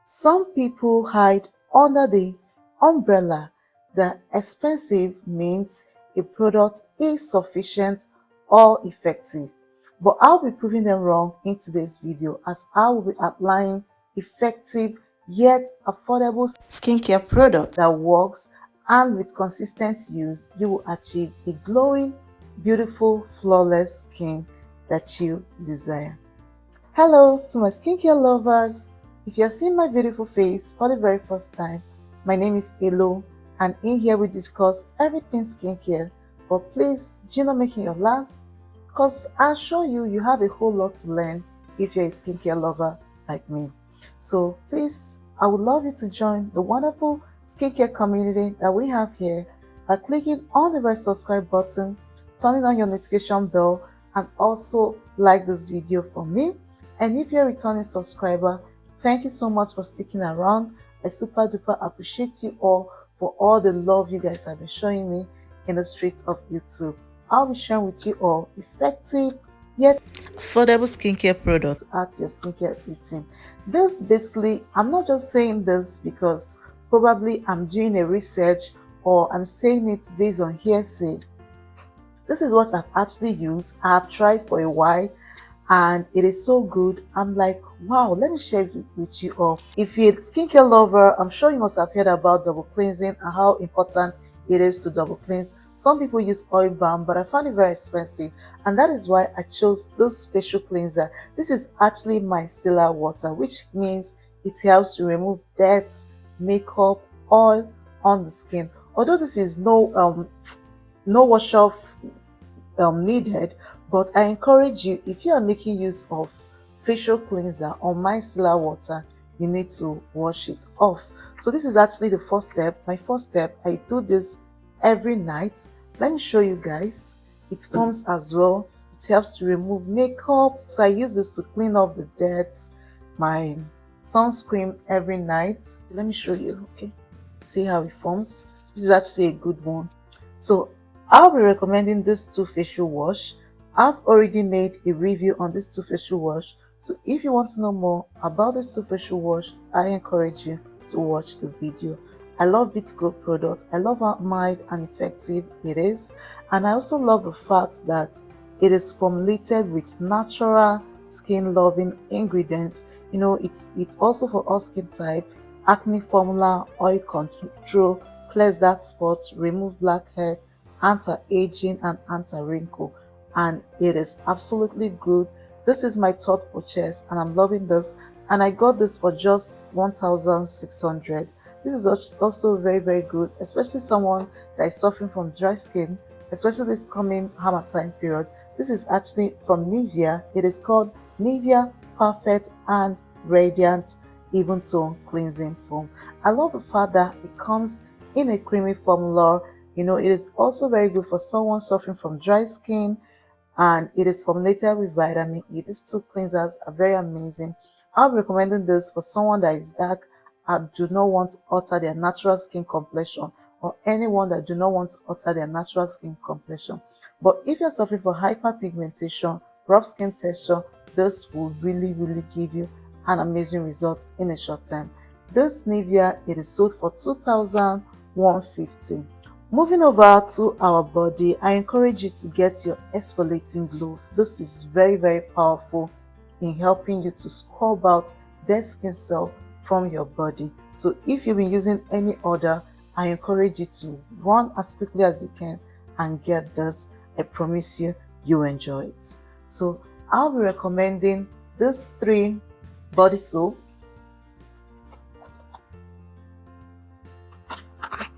Some people hide under the umbrella that expensive means a product is sufficient or effective. But I'll be proving them wrong in today's video, as I will be outlining effective yet affordable skincare product that works, and with consistent use you will achieve a glowing, beautiful, flawless skin that you desire. Hello to my skincare lovers. If you're seeing my beautiful face for the very first time, my name is Elo, and in here we discuss everything skincare. But please do not make it your last, because I assure you, you have a whole lot to learn if you're a skincare lover like me. So please, I would love you to join the wonderful skincare community that we have here by clicking on the red subscribe button, turning on your notification bell, and also like this video for me. And if you're a returning subscriber, thank you so much for sticking around. I super duper appreciate you all for all the love you guys have been showing me in the streets of YouTube. I'll be sharing with you all effective yet affordable skincare products to add to your skincare routine. This basically, I'm not just saying this because probably I'm doing a research or I'm saying it based on hearsay. This is what I've actually used. I have tried for a while and it is so good. I'm like, wow, let me share it with you all. If you're a skincare lover, I'm sure you must have heard about double cleansing and how important it is to double cleanse. Some people use oil balm, but I found it very expensive, and that is why I chose this facial cleanser. This is actually micellar water, which means it helps to remove dirt, makeup, oil on the skin. Although this is no wash off needed, but I encourage you, if you are making use of facial cleanser or micellar water, you need to wash it off. So this is actually the first step. My first step, I do this every night. Let me show you guys. It foams as well. It helps to remove makeup. So I use this to clean up the dirt, my sunscreen every night. Let me show you, okay? See how it forms. This is actually a good one. So I'll be recommending this two facial wash. I've already made a review on this two facial wash. So if you want to know more about this two facial wash, I encourage you to watch the video. I love Veet's good product. I love how mild and effective it is. And I also love the fact that it is formulated with natural skin loving ingredients. You know, it's also for all skin type: acne formula, oil control, clears dark spots, remove blackhead, anti-aging and anti-wrinkle, and it is absolutely good. This is my third purchase and I'm loving this, and I got this for just 1,600. This is also very good, especially someone that is suffering from dry skin, especially this coming Hammer-time period. This is actually from Nivea. It is called Nivea Perfect and Radiant Eventone Cleansing Foam. I love the fact that it comes in a creamy formula. You know, it is also very good for someone suffering from dry skin, and it is formulated with vitamin E. These two cleansers are very amazing. I'll be recommending this for someone that is dark and do not want to alter their natural skin complexion, or anyone that do not want to alter their natural skin complexion. But if you're suffering from hyperpigmentation, rough skin texture, this will really give you an amazing result in a short time. This Nivea, it is sold for 2,150. Moving over to our body, I encourage you to get your exfoliating glove. This is very powerful in helping you to scrub out dead skin cells from your body. So if you've been using any other, I encourage you to run as quickly as you can and get this. I promise you, you'll enjoy it. So I'll be recommending this 3 body soap.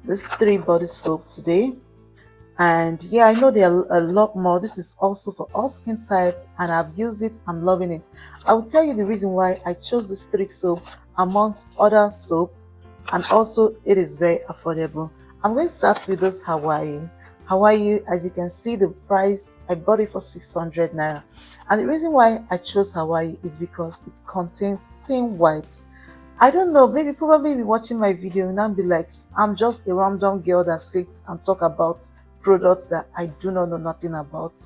This 3 body soap today. And yeah, I know there are a lot more. This is also for all skin type, and I've used it. I'm loving it. I will tell you the reason why I chose this 3 soap amongst other soap, and also it is very affordable. I'm going to start with this Hawaii. As you can see, the price, I bought it for 600 naira. And the reason why I chose Hawaii is because it contains same white. I don't know, maybe probably if you're watching my video and I'll be like, I'm just a random girl that sits and talk about products that I do not know nothing about.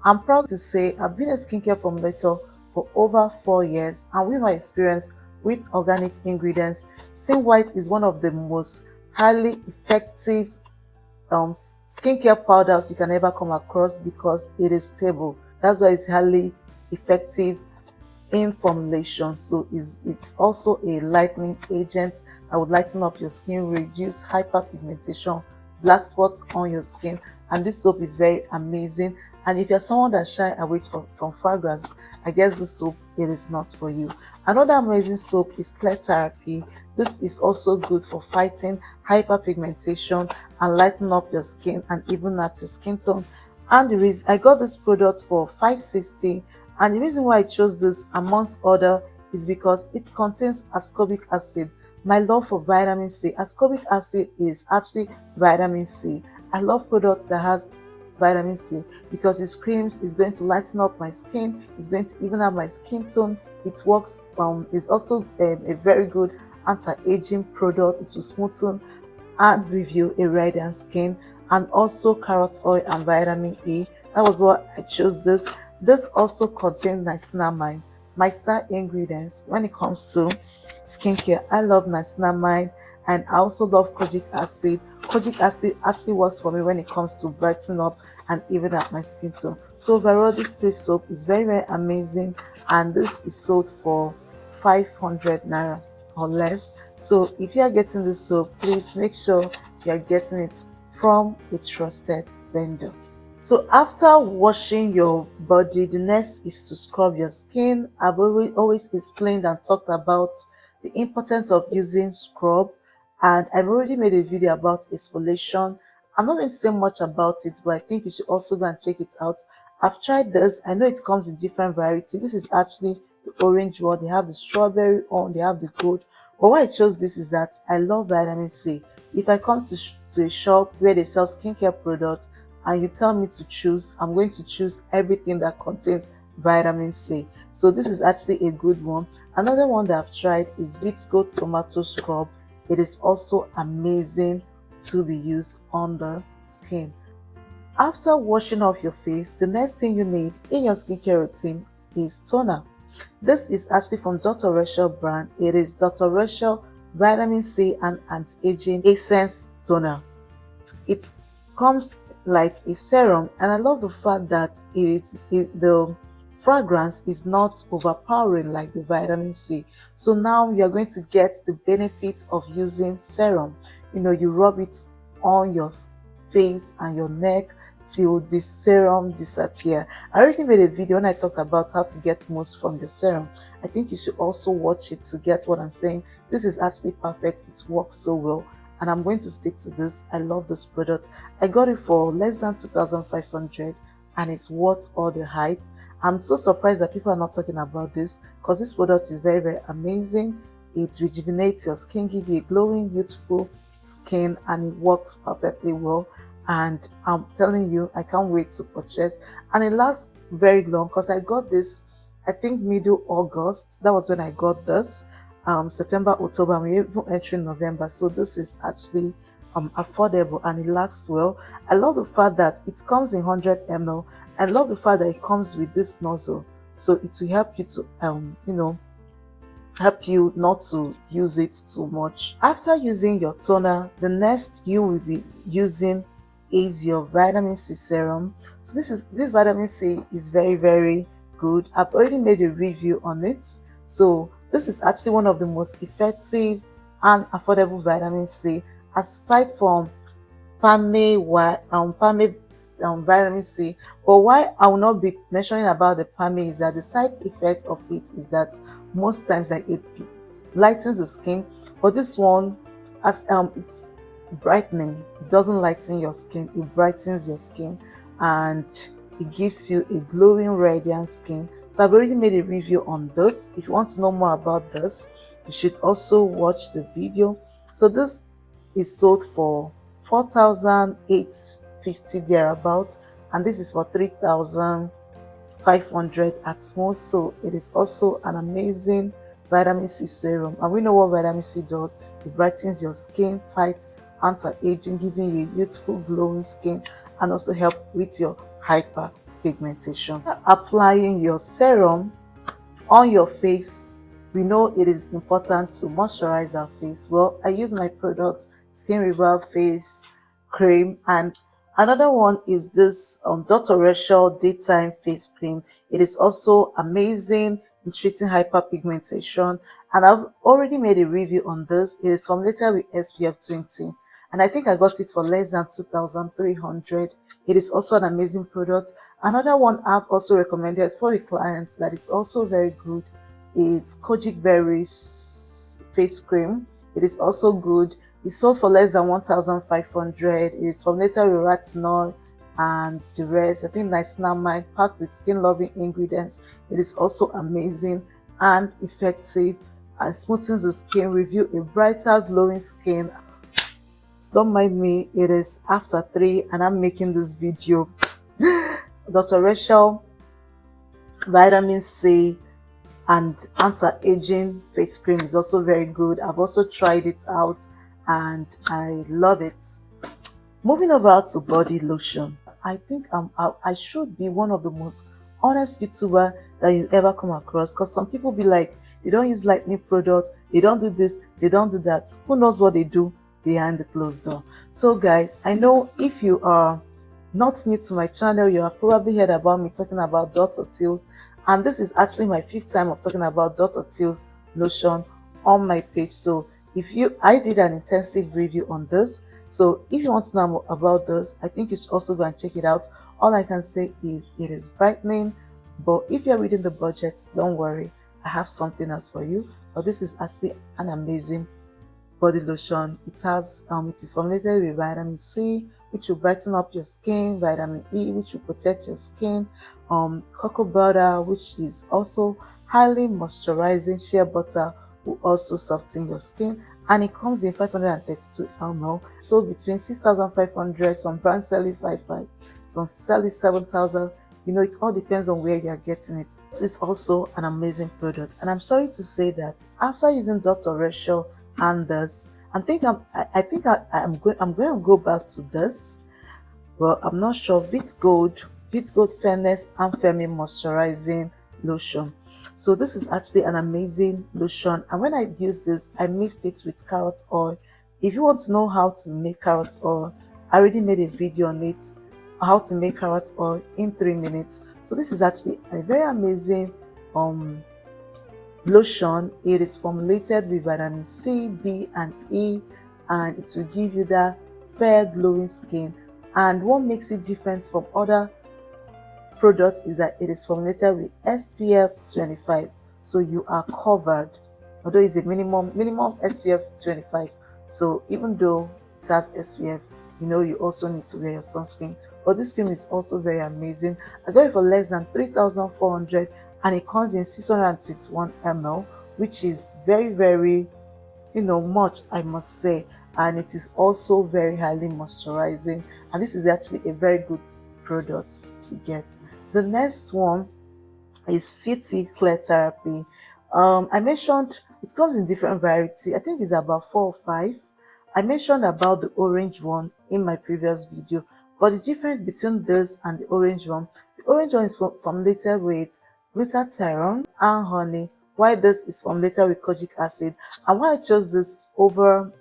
I'm proud to say I've been a skincare formulator for over 4 years, and with my experience with organic ingredients. Syn White is one of the most highly effective skincare powders you can ever come across because it is stable. That's why it's highly effective in formulation. So it's also a lightening agent that would lighten up your skin, reduce hyperpigmentation, black spots on your skin. And this soap is very amazing. And if you're someone that shy away from fragrance, I guess this soap, it is not for you. Another amazing soap is Clear Therapy. This is also good for fighting hyperpigmentation and lightening up your skin and even at your skin tone. And the reason I got this product for $560, and the reason why I chose this amongst other is because it contains ascorbic acid. My love for vitamin C. Ascorbic acid is actually vitamin C. I love products that has vitamin C because its creams is going to lighten up my skin, it's going to even up my skin tone. It works, it's also a very good anti-aging product. It will smoothen and reveal a radiant skin. And also carrot oil and vitamin E. That was why I chose this. This also contains niacinamide, my star ingredients when it comes to skincare. I love niacinamide, and I also love kojic acid. Kojic acid actually works for me when it comes to brightening up and even up my skin tone. So overall, this 3 soap is very, very amazing, and this is sold for 500 naira or less. So if you are getting this soap, please make sure you are getting it from a trusted vendor. So after washing your body, the next is to scrub your skin. I've always explained and talked about the importance of using scrub, and I've already made a video about exfoliation. I'm not going to say much about it, but I think you should also go and check it out. I've tried this. I know it comes in different variety. This is actually the orange one. They have the strawberry one, they have the gold. But why I chose this is that I love vitamin C. If I come to a shop where they sell skincare products and you tell me to choose, I'm going to choose everything that contains vitamin C. So this is actually a good one. Another one that I've tried is Veet Gold Tomato Scrub. It is also amazing to be used on the skin. After washing off your face, the next thing you need in your skincare routine is toner. This is actually from Dr. Rashel brand. It is Dr. Rashel Vitamin C and Anti-Aging Essence Toner. It comes like a serum, and I love the fact that the fragrance is not overpowering like the vitamin C. So now you're going to get the benefit of using serum. You rub it on your face and your neck till the serum disappear. I already made a video when I talked about how to get most from the serum. I think you should also watch it to get what I'm saying. This is actually perfect. It works so well, and I'm going to stick to this. I love this product. I got it for less than 2,500, and it's worth all the hype. I'm so surprised that people are not talking about this because this product is very, very amazing. It rejuvenates your skin, gives you a glowing, youthful skin, and it works perfectly well. And I'm telling you, I can't wait to purchase, and it lasts very long because I got this, I think middle August. That was when I got this. September, October, and we're even entering November, so this is actually affordable and it lasts well. I love the fact that it comes in 100 ml. I love the fact that it comes with this nozzle, so it will help you to help you not to use it too much. After using your toner, the next you will be using is your vitamin C serum. So this vitamin C is very, very good. I've already made a review on it. So this is actually one of the most effective and affordable vitamin C, aside from vitamin C. But why I will not be mentioning about the PAME is that the side effect of it is that most times it lightens the skin, but this one, as it's brightening, it doesn't lighten your skin, it brightens your skin, and it gives you a glowing, radiant skin. So I've already made a review on this. If you want to know more about this, you should also watch the video. So this is sold for 4,850 thereabouts, and this is for 3,500 at most. So it is also an amazing vitamin C serum, and we know what vitamin C does. It brightens your skin, fights anti-aging, giving you a youthful, glowing skin, and also help with your hyperpigmentation. Applying your serum on your face, we know it is important to moisturize our face. Well, I use my product Skin Revive Face Cream, and another one is this Dr. Rachel Daytime Face Cream. It is also amazing in treating hyperpigmentation, and I've already made a review on this. It is formulated with SPF 20, and I think I got it for less than 2,300. It is also an amazing product. Another one I've also recommended for a client that is also very good, it's Kojic Berries Face Cream. It is also good. It's sold for less than 1,500. It is formulated with retinol and the rest. I think niacinamide packed with skin-loving ingredients. It is also amazing and effective and smoothens the skin, review a brighter, glowing skin. So don't mind me, it is after 3 and I'm making this video. Dr. Rachel Vitamin C and anti-aging face cream is also very good. I've also tried it out and I love it. Moving over to body lotion. I think I should be one of the most honest YouTuber that you ever come across, because some people be like, they don't use lightening products, they don't do this, they don't do that. Who knows what they do behind the closed door? So guys, I know if you are not new to my channel, you have probably heard about me talking about Dr. Teal's, and this is actually my 5th time of talking about Dr. Teal's lotion on my page. So I did an intensive review on this. So if you want to know more about this, I think you should also go and check it out. All I can say is it is brightening, but if you're within the budget, don't worry, I have something else for you. But this is actually an amazing body lotion. It is formulated with vitamin C, which will brighten up your skin, vitamin E, which will protect your skin, cocoa butter, which is also highly moisturizing, shea butter will also soften your skin, and it comes in 532 ml. So between 6,500, some brands sell it 5,500, some sell it 7,000. You know, it all depends on where you are getting it. This is also an amazing product, and I'm sorry to say that after using Dr. Rachel and this, I think I'm going to go back to this. Well, I'm not sure. Veet Gold Fairness and Firming Moisturizing Lotion. So this is actually an amazing lotion, and when I used this, I mixed it with carrot oil. If you want to know how to make carrot oil, I already made a video on it, how to make carrot oil in 3 minutes. So this is actually a very amazing lotion. It is formulated with vitamin C, B, and E, and it will give you that fair, glowing skin. And what makes it different from other products is that it is formulated with SPF 25, so you are covered. Although it's a minimum SPF 25, so even though it has SPF, you know, you also need to wear your sunscreen. But this cream is also very amazing. I got it for less than 3,400, and it comes in 621 ml, which is very, very, much, I must say. And it is also very highly moisturizing, and this is actually a very good product to get. The next one is CT Clear Therapy. I mentioned it comes in different variety. I think it's about 4 or 5. I mentioned about the orange one in my previous video, but the difference between this and the orange one is formulated with glutathione and honey, while this is formulated with kojic acid. And why I chose this over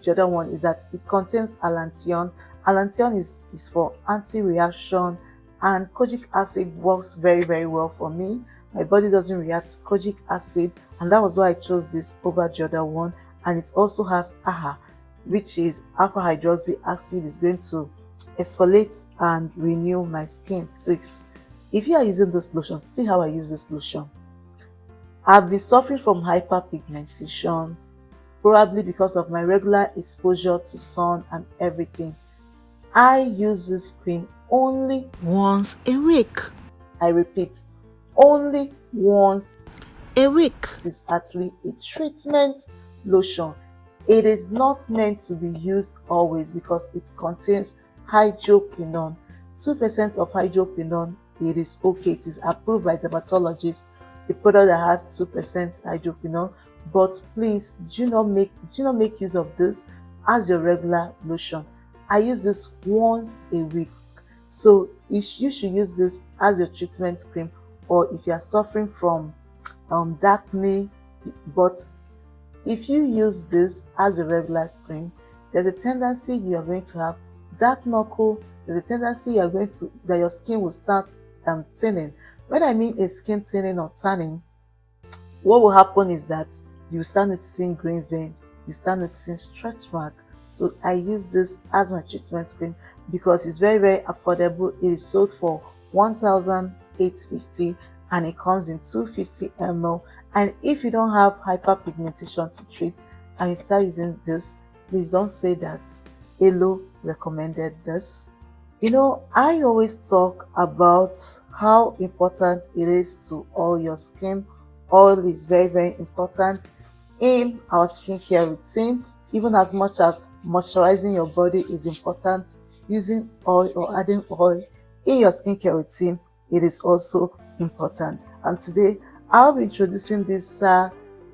the other one is that it contains allantoin. Allantoin is for anti-reaction, and kojic acid works very, very well for me. My body doesn't react to kojic acid, and that was why I chose this over the other one. And it also has AHA, which is alpha hydroxy acid, is going to exfoliate and renew my skin. 6. If you are using this lotion, see how I use this lotion. I've been suffering from hyperpigmentation, probably because of my regular exposure to sun and everything. I use this cream only once a week. I repeat, only once a week. It is actually a treatment lotion. It is not meant to be used always because it contains hydroquinone. 2% of hydroquinone, it is okay. It is approved by dermatologists, the product that has 2% hydroquinone. But please do not make use of this as your regular lotion. I use this once a week. So if you should use this as your treatment cream, or if you are suffering from darkening But if you use this as a regular cream, there's a tendency you are going to have dark knuckle. There's a tendency you are going to that your skin will start thinning. When I mean a skin thinning or tanning, what will happen is that you start noticing green vein, you start noticing stretch mark. So I use this as my treatment cream because it's very, very affordable. It is sold for 1,850 and it comes in 250 ml. And if you don't have hyperpigmentation to treat and you start using this, please don't say that Elo recommended this. You know, I always talk about how important it is to oil your skin. Oil is very, very important in our skincare routine, even as much as moisturizing your body is important. Using oil or adding oil in your skincare routine, it is also important. And today I'll be introducing this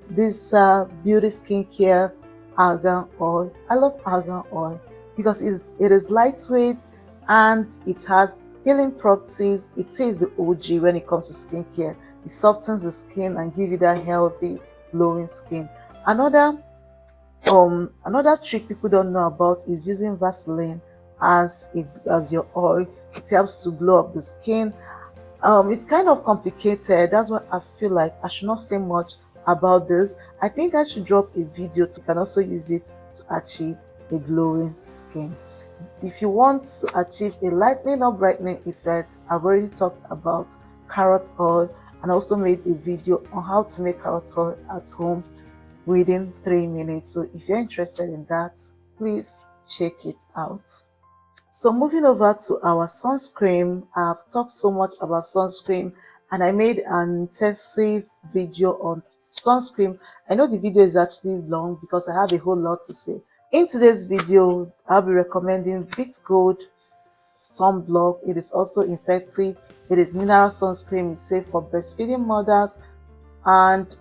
beauty skincare argan oil. I love argan oil because it is lightweight and it has healing properties. It is the OG when it comes to skincare. It softens the skin and gives you that healthy, glowing skin. Another trick people don't know about is using Vaseline as your oil. It helps to glow up the skin. It's kind of complicated. That's why I feel like I should not say much about this. I think I should drop a video to can also use it to achieve a glowing skin. If you want to achieve a lightening or brightening effect, I've already talked about carrot oil and also made a video on how to make carrot oil at home within 3 minutes. So if you're interested in that, please check it out. So moving over to our sunscreen, I've talked so much about sunscreen and I made an intensive video on sunscreen. I know the video is actually long because I have a whole lot to say. In today's video, I'll be recommending Veet Gold sunblock. It is also effective. It is mineral sunscreen. It's safe for breastfeeding mothers and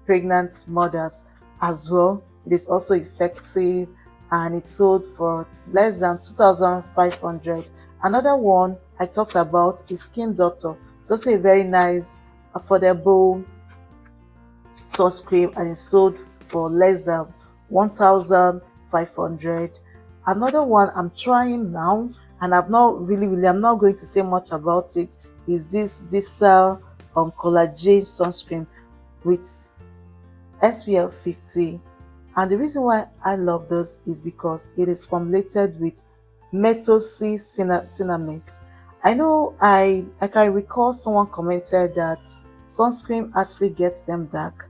pregnant mothers as well. It is also effective and it's sold for less than 2,500. Another one I talked about is Skin Doctor. It's also a very nice, affordable sunscreen and it's sold for less than 1,500. Another one I'm trying now and I'm not going to say much about it is this Dissar collagen sunscreen with SPF 50. And the reason why I love this is because it is formulated with methoxycinnamate. I know I can recall someone commented that sunscreen actually gets them dark.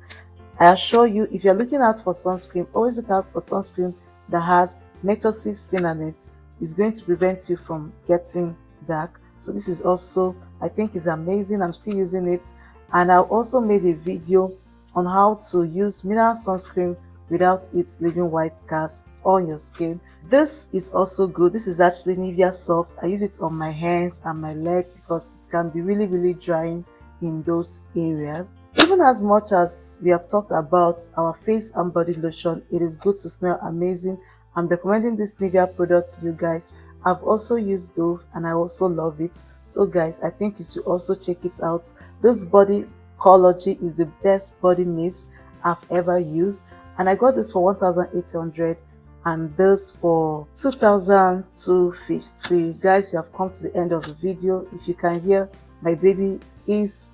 I assure you, if you're looking out for sunscreen, always look out for sunscreen that has methoxycinnamate. It's going to prevent you from getting dark. So this is also, I think, is amazing. I'm still using it. And I also made a video on how to use mineral sunscreen without it leaving white cast on your skin. This is also good. This is actually Nivea Soft. I use it on my hands and my leg because it can be really, really drying in those areas. Even as much as we have talked about our face and body lotion, it is good to smell amazing. I'm recommending this Nivea product to you guys. I've also used Dove and I also love it. So guys, I think you should also check it out. This body Goji is the best body mist I've ever used, and I got this for 1,800 and this for 2,250. Guys, you have come to the end of the video. If you can hear, my baby is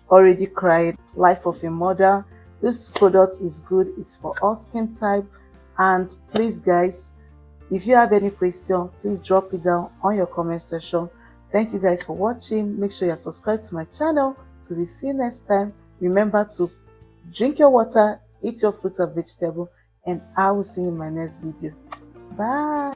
already crying. Life of a mother. This product is good. It's for all skin type. And please guys, if you have any question, please drop it down on your comment section. Thank you guys for watching. Make sure you're subscribed to my channel. So we see you next time. Remember to drink your water, eat your fruits and vegetables, and I will see you in my next video. Bye.